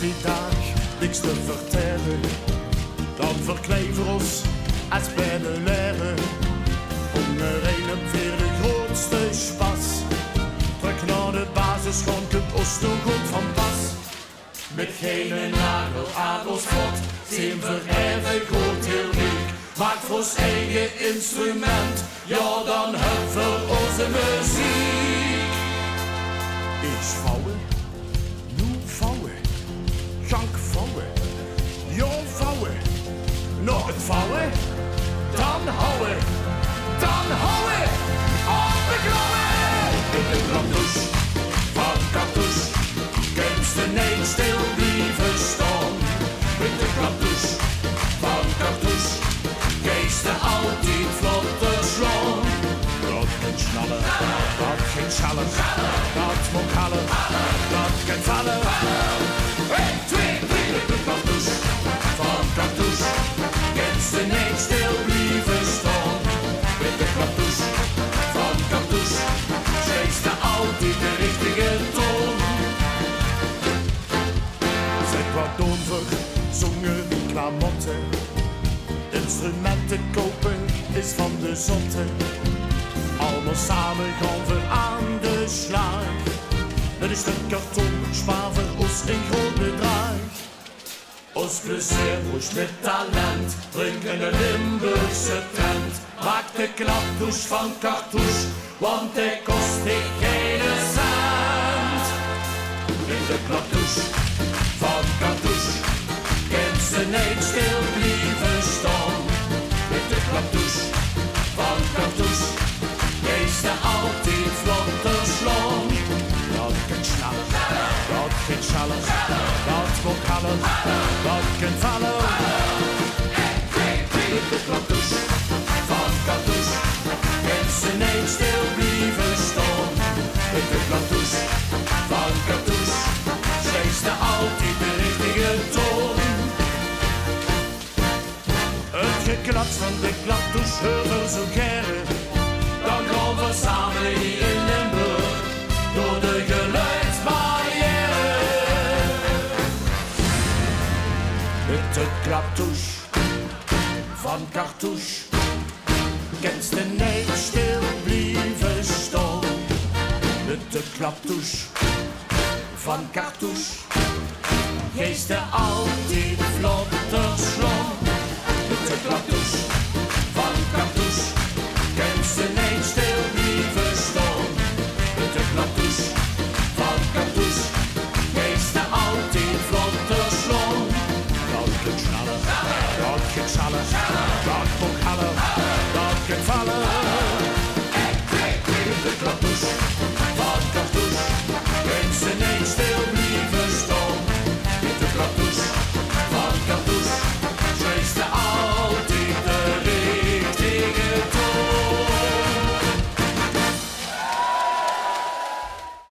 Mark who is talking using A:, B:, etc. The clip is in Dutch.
A: die dag niks te vertellen. Dan verkleven we ons als bij de leren. Ondereen op weer de grootste spas. Terug naar de basis, gewoon kunt ons toch goed van pas. Met geen nagel aan ons vod, zien we even goed heel week. Maak voor ons eigen instrument, ja dan hebben we onze muziek. Eens vouwen, nu vouwen, gank vouwen, ja vouwen. Nog het vouwen, dan houden, op de klauwen. In de klapdouche van Cartouche, kunsten niet stil blijven staan. In de klapdouche van Cartouche, geesten altijd vlotter slaan. Dat kan snallen, dat kan schallen, dat moet hallen, dat kan vallen. 1, 2, 3, in de klapdouche van Cartouche, kunsten niet stil blijven staan. In de klapdouche van Cartouche, geesten altijd de richtige toon. Zeg wat doen we, zongen klamotten. Instrumenten kopen is van de zotte. Allemaal samen gaan we aan de slag. Met een stuk karton sparen we ons een groot bedrag. Ons plezier moest met talent, drinken een Limburgse tent. Maak de klapdouche van Cartouche, want die kost ik geen cent. In de klapdouche van Cartouche, kent ze niet stil blijven staan. In de klapdouche van Cartouche, geesten altijd vlotter slaan. Dat kan snallen, dat kan schallen, dat moet hallen, dat kan vallen. In de klapdouche van Cartouche, kent ze niet stil blijven staan. In de klapdouche van Cartouche, geesten altijd de richtige toon. Het geklats van de klapdouche horen we zo gerne. Dan gaan we samen hier in Limburg door de geluidsbarrière. Met de klapdouche van Cartouche, kent ze niet stil blijven staan. Met de klapdouche van Cartouche, geesten altijd vlotter slaan. Met de klapdouche